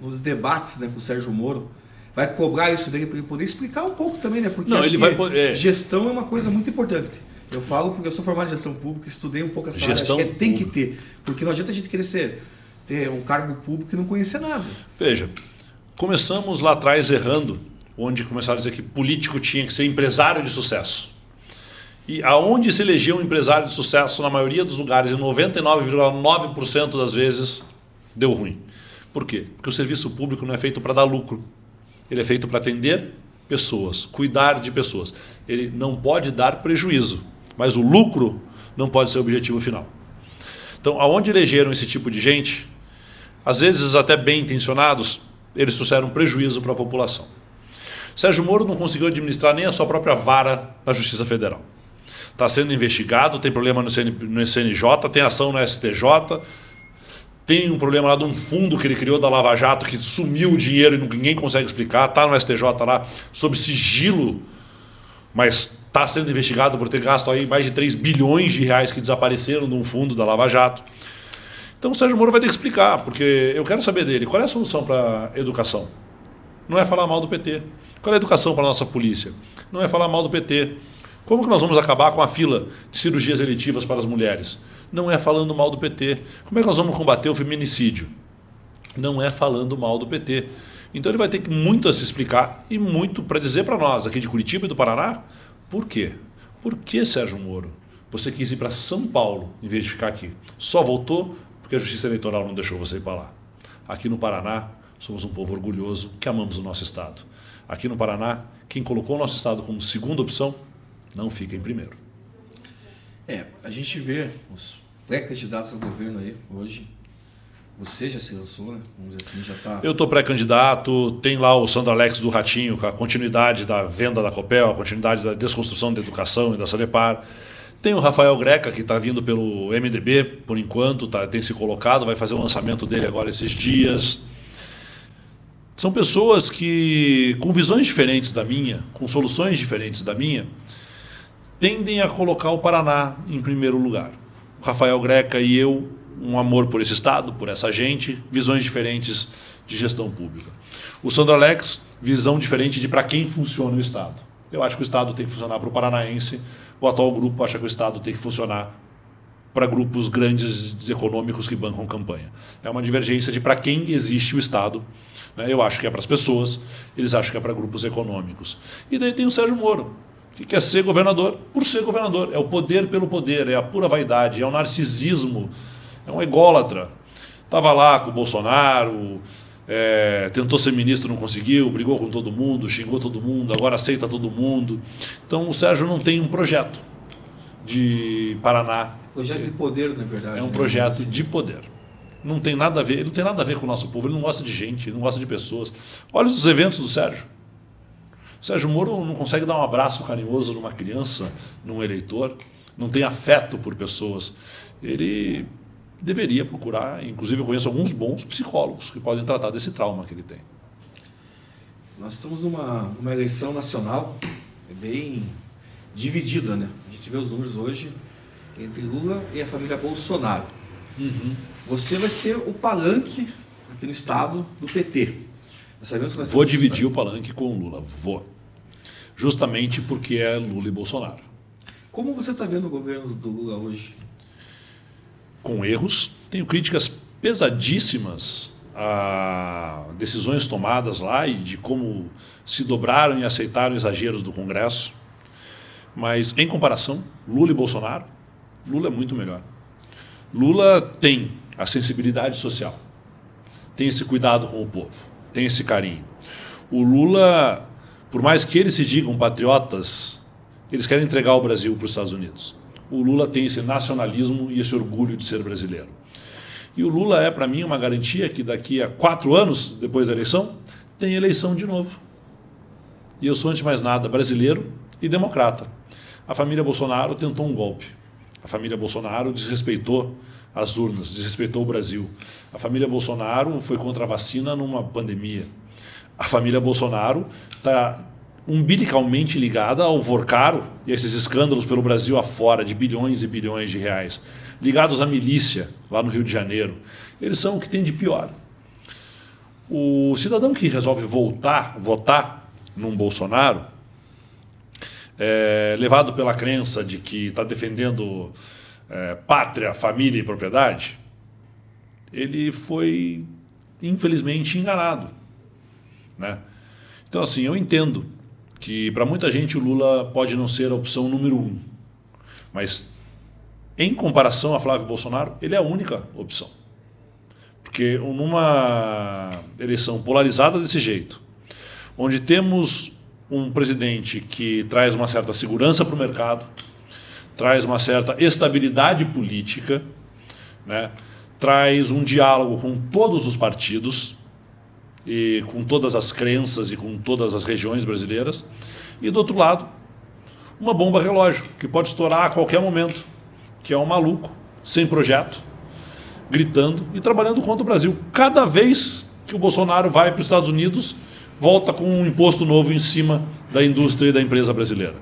nos debates, né, com o Sérgio Moro, vai cobrar isso dele para ele poder explicar um pouco também, né? Porque gestão é uma coisa muito importante. Eu falo porque eu sou formado em gestão pública, estudei um pouco essa área, acho que tem que ter. Porque não adianta a gente querer ter um cargo público e não conhecer nada. Veja, começamos lá atrás errando, onde começaram a dizer que político tinha que ser empresário de sucesso. E aonde se elegeu um empresário de sucesso, na maioria dos lugares, em 99,9% das vezes, deu ruim. Por quê? Porque o serviço público não é feito para dar lucro. Ele é feito para atender pessoas, cuidar de pessoas. Ele não pode dar prejuízo, mas o lucro não pode ser o objetivo final. Então, aonde elegeram esse tipo de gente, às vezes até bem intencionados, eles trouxeram prejuízo para a população. Sérgio Moro não conseguiu administrar nem a sua própria vara na Justiça Federal. Está sendo investigado, tem problema no CNJ, tem ação no STJ, tem um problema lá de um fundo que ele criou da Lava Jato que sumiu o dinheiro e ninguém consegue explicar, está no STJ lá sob sigilo, mas está sendo investigado por ter gasto aí mais de 3 bilhões de reais que desapareceram de um fundo da Lava Jato. Então o Sérgio Moro vai ter que explicar, porque eu quero saber dele, qual é a solução para a educação? Não é falar mal do PT. Qual é a educação para a nossa polícia? Não é falar mal do PT. Como que nós vamos acabar com a fila de cirurgias eletivas para as mulheres? Não é falando mal do PT. Como é que nós vamos combater o feminicídio? Não é falando mal do PT. Então ele vai ter muito a se explicar e muito para dizer para nós aqui de Curitiba e do Paraná por quê. Por que, Sérgio Moro, você quis ir para São Paulo em vez de ficar aqui? Só voltou porque a Justiça Eleitoral não deixou você ir para lá. Aqui no Paraná, somos um povo orgulhoso que amamos o nosso Estado. Aqui no Paraná, quem colocou o nosso Estado como segunda opção, não fica em primeiro. A gente vê os pré-candidatos ao governo aí hoje. Você já se lançou, né? Vamos dizer assim, já está... Eu estou pré-candidato, tem lá o Sandro Alex do Ratinho, com a continuidade da venda da Copel, a continuidade da desconstrução da educação e da Sanepar. Tem o Rafael Greca, que está vindo pelo MDB, por enquanto, tem se colocado, vai fazer o lançamento dele agora esses dias. São pessoas que, com visões diferentes da minha, com soluções diferentes da minha, tendem a colocar o Paraná em primeiro lugar. O Rafael Greca e eu, um amor por esse Estado, por essa gente, visões diferentes de gestão pública. O Sandro Alex, visão diferente de para quem funciona o Estado. Eu acho que o Estado tem que funcionar para o paranaense, o atual grupo acha que o Estado tem que funcionar para grupos grandes econômicos que bancam campanha. É uma divergência de para quem existe o Estado. Eu acho que é para as pessoas, eles acham que é para grupos econômicos. E daí tem o Sérgio Moro, que quer ser governador por ser governador. É o poder pelo poder, é a pura vaidade, é o narcisismo, é um ególatra. Estava lá com o Bolsonaro, tentou ser ministro, não conseguiu, brigou com todo mundo, xingou todo mundo, agora aceita todo mundo. Então o Sérgio não tem um projeto de Paraná. Projeto de poder, na verdade. É um projeto de poder. Não tem nada a ver, ele não tem nada a ver com o nosso povo, ele não gosta de gente, ele não gosta de pessoas. Olha os eventos do Sérgio. O Sérgio Moro não consegue dar um abraço carinhoso numa criança, num eleitor, não tem afeto por pessoas. Ele deveria procurar, inclusive eu conheço alguns bons psicólogos que podem tratar desse trauma que ele tem. nós estamos numa eleição nacional bem dividida, né? A gente vê os números hoje entre Lula e a família Bolsonaro. Você vai ser o palanque aqui no estado do PT. Vou dividir o palanque com o Lula, vou. Justamente porque é Lula e Bolsonaro. Como você está vendo o governo do Lula hoje? Com erros, tenho críticas pesadíssimas a decisões tomadas lá e de como se dobraram e aceitaram exageros do Congresso. Mas, em comparação, Lula e Bolsonaro, Lula é muito melhor. Lula tem a sensibilidade social, tem esse cuidado com o povo, tem esse carinho. O Lula, por mais que eles se digam patriotas, eles querem entregar o Brasil para os Estados Unidos. O Lula tem esse nacionalismo e esse orgulho de ser brasileiro. E o Lula é, para mim, uma garantia que daqui a 4 anos, depois da eleição, tem eleição de novo. E eu sou, antes de mais nada, brasileiro e democrata. A família Bolsonaro tentou um golpe. A família Bolsonaro desrespeitou as urnas, desrespeitou o Brasil. A família Bolsonaro foi contra a vacina numa pandemia. A família Bolsonaro está umbilicalmente ligada ao Vorcaro e a esses escândalos pelo Brasil afora de bilhões e bilhões de reais, ligados à milícia lá no Rio de Janeiro. Eles são o que tem de pior. O cidadão que resolve votar num Bolsonaro, levado pela crença de que está defendendo pátria, família e propriedade, ele foi, infelizmente, enganado, né? Então, assim, eu entendo que para muita gente o Lula pode não ser a opção número 1, mas em comparação a Flávio Bolsonaro, ele é a única opção. Porque numa eleição polarizada desse jeito, onde temos um presidente que traz uma certa segurança para o mercado, traz uma certa estabilidade política, né? Traz um diálogo com todos os partidos e com todas as crenças e com todas as regiões brasileiras, e do outro lado, uma bomba relógio que pode estourar a qualquer momento, que é um maluco, sem projeto, gritando e trabalhando contra o Brasil. Cada vez que o Bolsonaro vai para os Estados Unidos, volta com um imposto novo em cima da indústria e da empresa brasileira.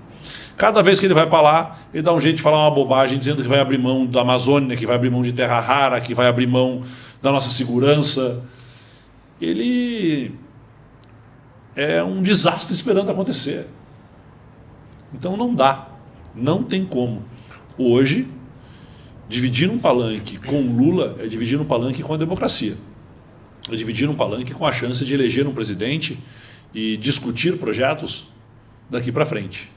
Cada vez que ele vai para lá, ele dá um jeito de falar uma bobagem, dizendo que vai abrir mão da Amazônia, que vai abrir mão de terra rara, que vai abrir mão da nossa segurança. Ele é um desastre esperando acontecer. Então não dá, não tem como. Hoje, dividir um palanque com Lula é dividir um palanque com a democracia. É dividir um palanque com a chance de eleger um presidente e discutir projetos daqui para frente.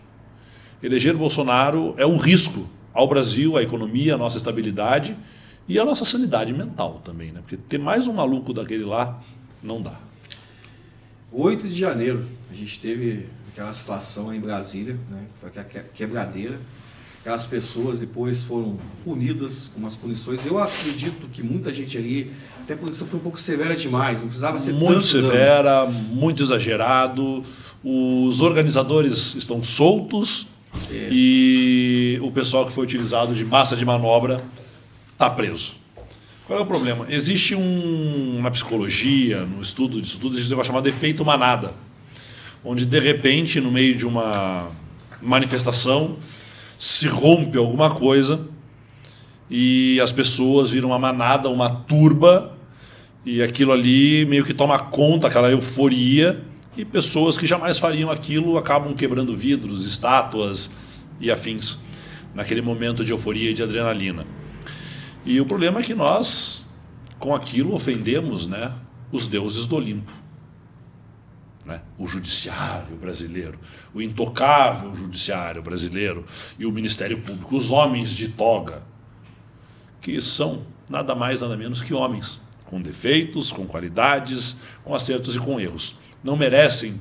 Eleger Bolsonaro é um risco ao Brasil, à economia, à nossa estabilidade e à nossa sanidade mental também, né? Porque ter mais um maluco daquele lá não dá. 8 de janeiro, a gente teve aquela situação em Brasília, né? Foi a quebradeira. Aquelas pessoas depois foram punidas com umas punições. Eu acredito que muita gente ali, até a punição foi um pouco severa demais, não precisava ser muito severa, muito exagerado. Os organizadores estão soltos e o pessoal que foi utilizado de massa de manobra está preso. Qual é o problema? Existe na psicologia, no estudo disso tudo, existe um negócio chamado efeito manada, onde de repente, no meio de uma manifestação, se rompe alguma coisa e as pessoas viram uma manada, uma turba, e aquilo ali meio que toma conta, aquela euforia, e pessoas que jamais fariam aquilo acabam quebrando vidros, estátuas e afins, naquele momento de euforia e de adrenalina. E o problema é que nós, com aquilo, ofendemos, né, os deuses do Olimpo. Né? O judiciário brasileiro, o intocável judiciário brasileiro e o Ministério Público, os homens de toga, que são nada mais, nada menos que homens, com defeitos, com qualidades, com acertos e com erros. Não merecem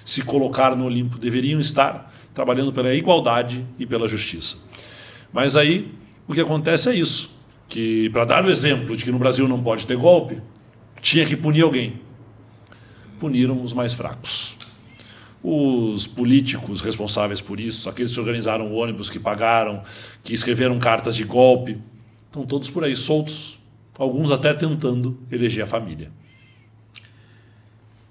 se colocar no Olimpo, deveriam estar trabalhando pela igualdade e pela justiça. Mas aí o que acontece é isso, que para dar o exemplo de que no Brasil não pode ter golpe, tinha que punir alguém. Puniram os mais fracos. Os políticos responsáveis por isso, aqueles que organizaram ônibus, que pagaram, que escreveram cartas de golpe, estão todos por aí soltos, alguns até tentando eleger a família.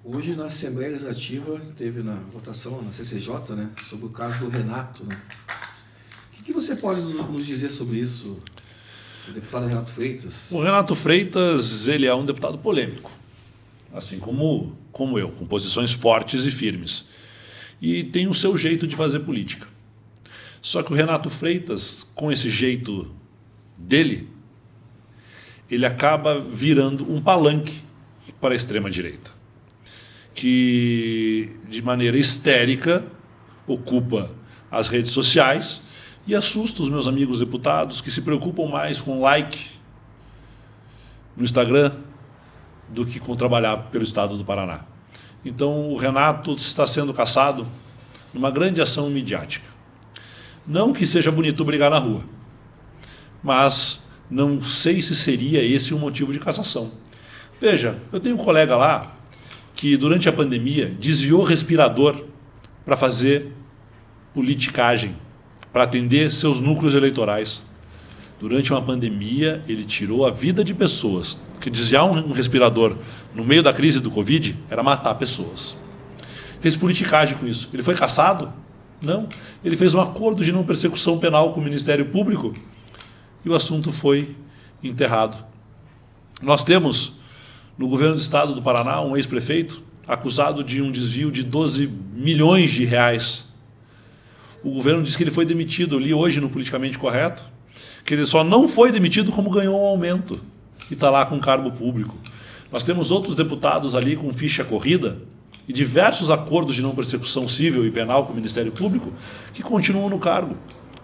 Hoje na Assembleia Legislativa teve na votação na CCJ, né, sobre o caso do Renato, né? O que você pode nos dizer sobre isso, o deputado Renato Freitas? O Renato Freitas, ele é um deputado polêmico, assim como eu, com posições fortes e firmes. E tem o seu jeito de fazer política. Só que o Renato Freitas, com esse jeito dele, ele acaba virando um palanque para a extrema-direita, que de maneira histérica ocupa as redes sociais e assusta os meus amigos deputados que se preocupam mais com like no Instagram do que com trabalhar pelo estado do Paraná. Então o Renato está sendo caçado numa grande ação midiática. Não que seja bonito brigar na rua, mas não sei se seria esse o motivo de cassação. Veja, eu tenho um colega lá que durante a pandemia desviou respirador para fazer politicagem, para atender seus núcleos eleitorais. Durante uma pandemia, ele tirou a vida de pessoas. Que desviar um respirador no meio da crise do Covid era matar pessoas. Fez politicagem com isso. Ele foi cassado? Não. Ele fez um acordo de não persecução penal com o Ministério Público e o assunto foi enterrado. Nós temos no governo do estado do Paraná um ex-prefeito acusado de um desvio de 12 milhões de reais. O governo disse que ele foi demitido. Eu li hoje no Politicamente Correto que ele só não foi demitido como ganhou um aumento e está lá com cargo público. Nós temos outros deputados ali com ficha corrida e diversos acordos de não persecução civil e penal com o Ministério Público que continuam no cargo.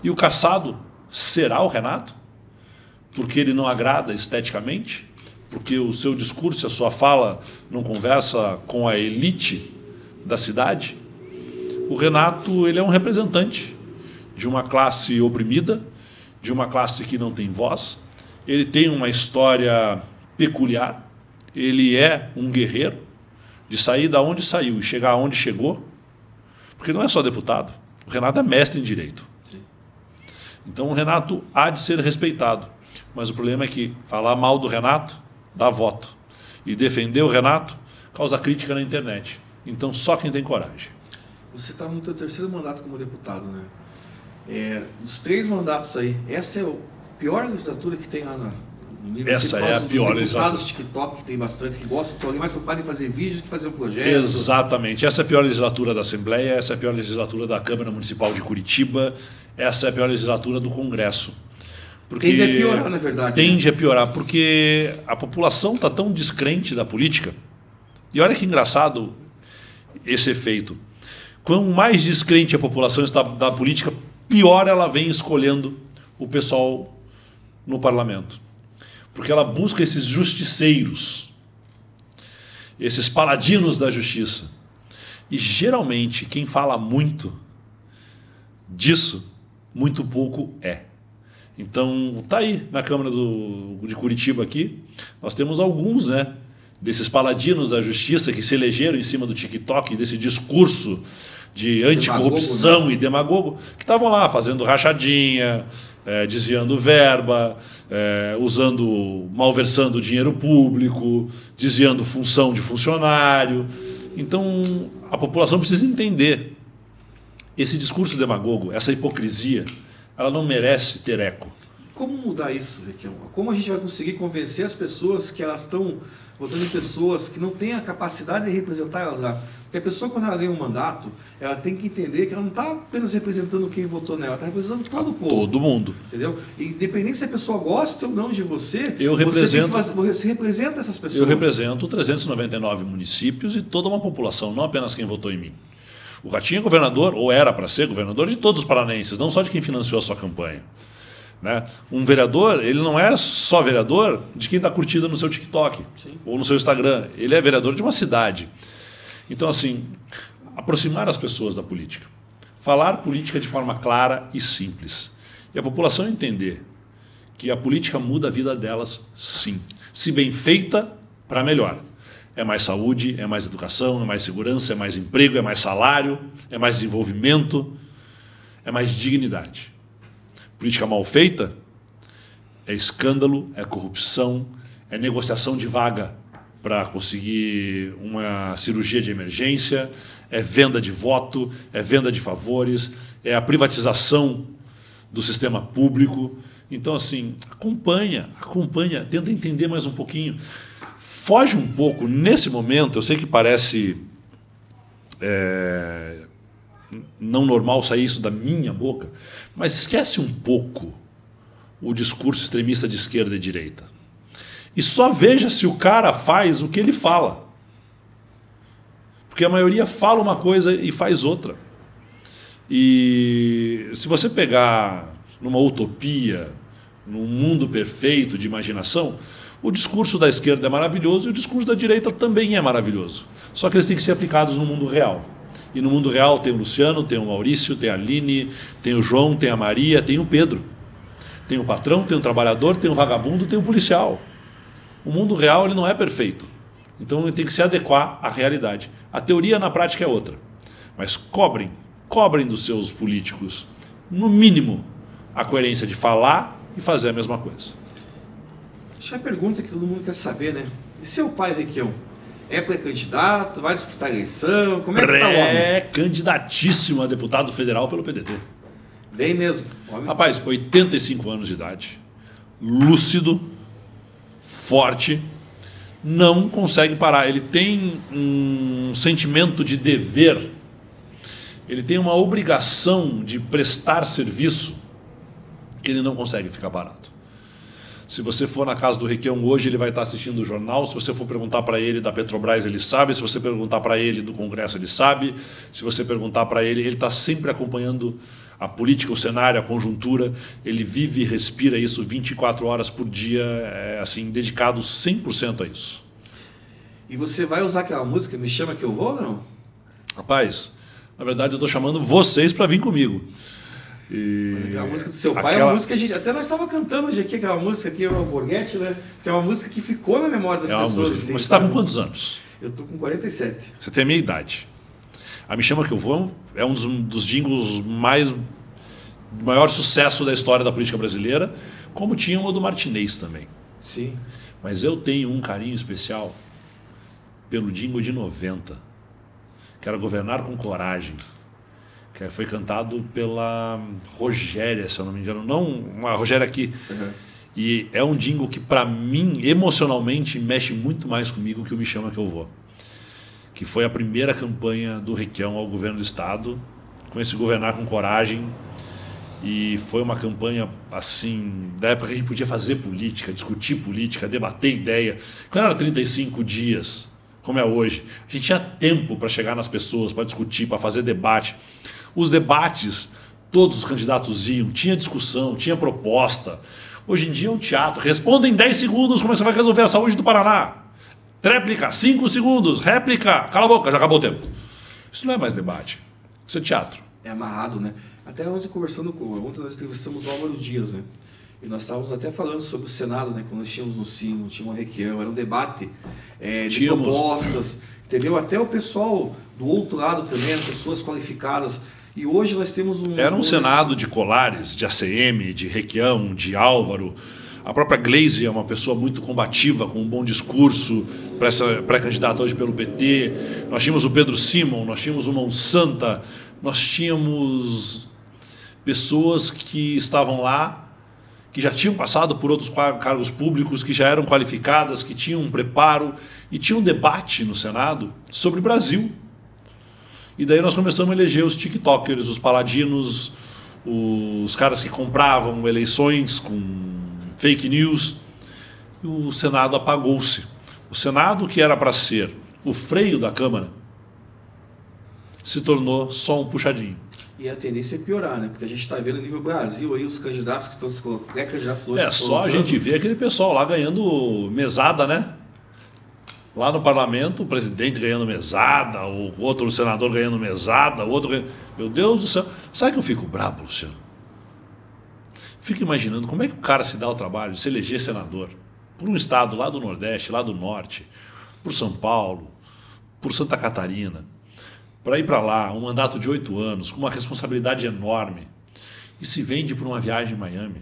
E o cassado será o Renato? Porque ele não agrada esteticamente? Porque o seu discurso, a sua fala não conversa com a elite da cidade? O Renato, ele é um representante de uma classe oprimida, de uma classe que não tem voz. Ele tem uma história peculiar. Ele é um guerreiro de sair da onde saiu e chegar aonde chegou. Porque não é só deputado. O Renato é mestre em direito. Então o Renato há de ser respeitado. Mas o problema é que falar mal do Renato dá voto. E defender o Renato causa crítica na internet. Então só quem tem coragem. Você está no seu terceiro mandato como deputado, né? Dos 3 mandatos aí, essa é a pior legislatura que tem lá no nível. Essa é a pior legislatura. Os TikTok que tem bastante, que gostam, estão mais preocupados em fazer vídeos do que fazer um projeto. Exatamente. Essa é a pior legislatura da Assembleia, essa é a pior legislatura da Câmara Municipal de Curitiba, essa é a pior legislatura do Congresso. Porque tende a piorar, na verdade. Tende a piorar, porque a população está tão descrente da política. E olha que engraçado esse efeito. Quanto mais descrente a população está da política, pior ela vem escolhendo o pessoal no parlamento. Porque ela busca esses justiceiros, esses paladinos da justiça. E geralmente quem fala muito disso, muito pouco é. Então, tá aí na Câmara de Curitiba aqui, nós temos alguns, né, desses paladinos da justiça que se elegeram em cima do TikTok, desse discurso de anticorrupção, né, e demagogo, que estavam lá fazendo rachadinha, desviando verba, malversando dinheiro público, desviando função de funcionário. Então, a população precisa entender esse discurso demagogo, essa hipocrisia, ela não merece ter eco. Como mudar isso, Requião? Como a gente vai conseguir convencer as pessoas que elas estão votando em pessoas que não têm a capacidade de representar elas lá? Porque a pessoa, quando ela ganha um mandato, ela tem que entender que ela não está apenas representando quem votou nela, ela está representando todo o povo. Todo mundo. Entendeu? E independente se a pessoa gosta ou não de você, você representa essas pessoas. Eu represento 399 municípios e toda uma população, não apenas quem votou em mim. O Ratinho é governador, ou era para ser governador, de todos os paranenses, não só de quem financiou a sua campanha. Né? Um vereador, ele não é só vereador de quem está curtindo no seu TikTok, sim, ou no seu Instagram. Ele é vereador de uma cidade. Então, assim, aproximar as pessoas da política. Falar política de forma clara e simples. E a população entender que a política muda a vida delas, sim. Se bem feita, para melhor. É mais saúde, é mais educação, é mais segurança, é mais emprego, é mais salário, é mais desenvolvimento, é mais dignidade. Política mal feita é escândalo, é corrupção, é negociação de vaga para conseguir uma cirurgia de emergência, é venda de voto, é venda de favores, é a privatização do sistema público. Então, assim, acompanha, tenta entender mais um pouquinho. Foge um pouco, nesse momento, eu sei que parece não normal sair isso da minha boca, mas esquece um pouco o discurso extremista de esquerda e direita. E só veja se o cara faz o que ele fala. Porque a maioria fala uma coisa e faz outra. E se você pegar numa utopia, num mundo perfeito de imaginação, o discurso da esquerda é maravilhoso e o discurso da direita também é maravilhoso. Só que eles têm que ser aplicados no mundo real. E no mundo real tem o Luciano, tem o Maurício, tem a Aline, tem o João, tem a Maria, tem o Pedro. Tem o patrão, tem o trabalhador, tem o vagabundo, tem o policial. O mundo real ele não é perfeito. Então ele tem que se adequar à realidade. A teoria na prática é outra. Mas cobrem dos seus políticos, no mínimo, a coerência de falar e fazer a mesma coisa. Deixa a pergunta que todo mundo quer saber, né? E seu pai, Requião? É pré-candidato? Vai disputar a eleição? Como é que tá o homem? Pré-candidatíssimo a deputado federal pelo PDT. Vem mesmo. Homem. Rapaz, 85 anos de idade, lúcido, forte, não consegue parar. Ele tem um sentimento de dever, ele tem uma obrigação de prestar serviço que ele não consegue ficar parado. Se você for na casa do Requião hoje, ele vai estar assistindo o jornal. Se você for perguntar para ele da Petrobras, ele sabe. Se você perguntar para ele do Congresso, ele sabe. Se você perguntar para ele, ele está sempre acompanhando a política, o cenário, a conjuntura. Ele vive e respira isso 24 horas por dia, assim, dedicado 100% a isso. E você vai usar aquela música, Me Chama Que Eu Vou ou não? Rapaz, na verdade eu estou chamando vocês para vir comigo. Mas aquela música do seu pai é uma música que a gente. Até nós estávamos cantando hoje aqui, aquela música aqui, o Borghetti, né? Que é uma música que ficou na memória das pessoas. Assim, você está com quantos anos? Eu estou com 47. Você tem a minha idade. A Me Chama Que Eu Vou é um dos jingles maior sucesso da história da política brasileira, como tinha o do Martinez também. Sim. Mas eu tenho um carinho especial pelo jingle de 90, que era Governar com Coragem, que foi cantado pela Rogéria, se eu não me engano. Não, uma Rogéria aqui. Uhum. E é um jingle que, para mim, emocionalmente, mexe muito mais comigo que o Me Chama Que Eu Vou. Que foi a primeira campanha do Requião ao governo do Estado, com esse Governar com Coragem. E foi uma campanha, assim, da época que a gente podia fazer política, discutir política, debater ideia. Quando era 35 dias, como é hoje, a gente tinha tempo para chegar nas pessoas, para discutir, para fazer debate. Os debates, todos os candidatos iam, tinha discussão, tinha proposta. Hoje em dia é um teatro. Responda em 10 segundos como é que você vai resolver a saúde do Paraná. Tréplica, 5 segundos. Réplica, cala a boca, já acabou o tempo. Isso não é mais debate, isso é teatro. É amarrado, né? Até ontem ontem nós entrevistamos o Álvaro Dias, né? E nós estávamos até falando sobre o Senado, né? Quando nós tínhamos no Sino, tinha um Requião, era um debate de propostas, entendeu? Até o pessoal do outro lado também, eram pessoas qualificadas. E hoje nós temos Era um Senado de Colares, de ACM, de Requião, de Álvaro. A própria Gleisi é uma pessoa muito combativa, com um bom discurso, pré-candidata hoje pelo PT. Nós tínhamos o Pedro Simon, nós tínhamos o Monsanta, nós tínhamos pessoas que estavam lá, que já tinham passado por outros cargos públicos, que já eram qualificadas, que tinham um preparo, e tinha um debate no Senado sobre o Brasil. E daí nós começamos a eleger os tiktokers, os paladinos, os caras que compravam eleições com fake news. E o Senado apagou-se. O Senado, que era para ser o freio da Câmara, se tornou só um puxadinho. E a tendência é piorar, né? Porque a gente está vendo a nível Brasil aí os candidatos que estão se colocando, pré-candidatos hoje. É só a gente ver aquele pessoal lá ganhando mesada, né? Lá no parlamento, o presidente ganhando mesada, o outro senador ganhando mesada, o outro ganhando... Meu Deus do céu. Sabe que eu fico brabo, Luciano? Fico imaginando como é que o cara se dá o trabalho de se eleger senador por um estado lá do Nordeste, lá do Norte, por São Paulo, por Santa Catarina, para ir para lá, um mandato de 8 anos, com uma responsabilidade enorme, e se vende por uma viagem em Miami,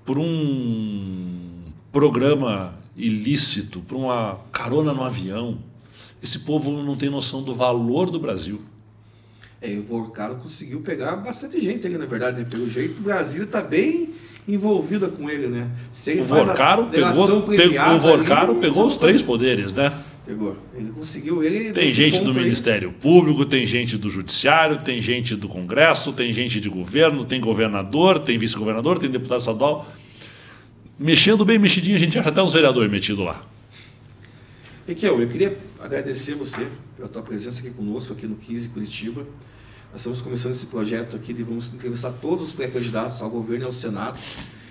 por um programa ilícito, por uma carona no avião. Esse povo não tem noção do valor do Brasil. E o Vorcaro conseguiu pegar bastante gente ali, na verdade, né? Pelo jeito, o Brasil está bem envolvida com ele, né? Se ele o Vorcaro pegou os 3 poderes, né? Pegou. Ele conseguiu. Tem gente do Ministério Público, tem gente do Judiciário, tem gente do Congresso, tem gente de governo, tem governador, tem vice-governador, tem deputado estadual. Mexendo bem mexidinho, a gente acha até uns vereadores metidos lá. Equiel, eu queria agradecer você pela tua presença aqui conosco, aqui no 15 Curitiba. Nós estamos começando esse projeto aqui de vamos entrevistar todos os pré-candidatos ao governo e ao Senado.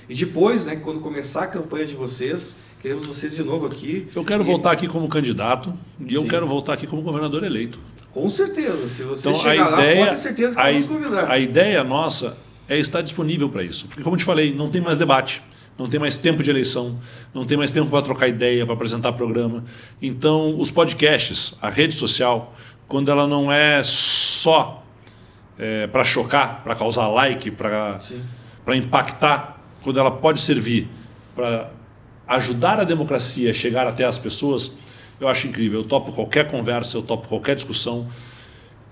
E depois, né, quando começar a campanha de vocês, queremos vocês de novo aqui. Eu quero voltar aqui como candidato e eu quero voltar aqui como governador eleito. Com certeza. Se você então, chegar lá, pode ter certeza que vamos convidar. A ideia nossa é estar disponível para isso. Porque, como eu te falei, não tem mais debate. Não tem mais tempo de eleição, não tem mais tempo para trocar ideia, para apresentar programa. Então, os podcasts, a rede social, quando ela não é só para chocar, para causar like, para impactar, quando ela pode servir para ajudar a democracia a chegar até as pessoas, eu acho incrível. Eu topo qualquer conversa, eu topo qualquer discussão.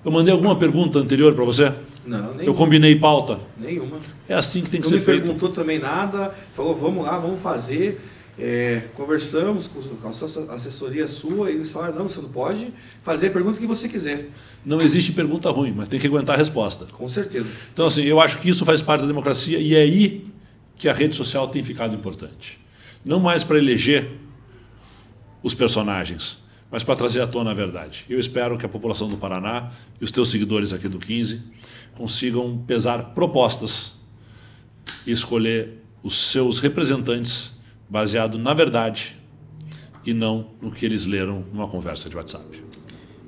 Eu mandei alguma pergunta anterior para você? Não, nenhuma. Eu combinei pauta? Nenhuma. É assim que tem que ser feito. Não me perguntou também nada, falou, vamos lá, vamos fazer. Conversamos com a assessoria sua e eles falaram, não, você não pode fazer a pergunta que você quiser. Não existe pergunta ruim, mas tem que aguentar a resposta. Com certeza. Então, assim, eu acho que isso faz parte da democracia e é aí que a rede social tem ficado importante. Não mais para eleger os personagens, mas para trazer à tona a verdade. Eu espero que a população do Paraná e os teus seguidores aqui do 15 consigam pesar propostas e escolher os seus representantes baseado na verdade e não no que eles leram numa conversa de WhatsApp.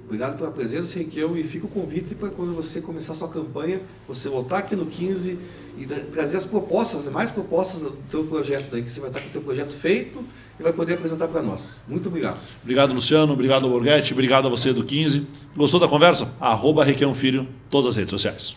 Obrigado pela presença, Requião, e fica o convite para quando você começar a sua campanha, você voltar aqui no 15 e trazer as propostas, mais propostas do teu projeto, daí, que você vai estar com o teu projeto feito e vai poder apresentar para nós. Muito obrigado. Obrigado, Luciano. Obrigado, Borghetti. Obrigado a você do 15. Gostou da conversa? @Requião Filho, todas as redes sociais.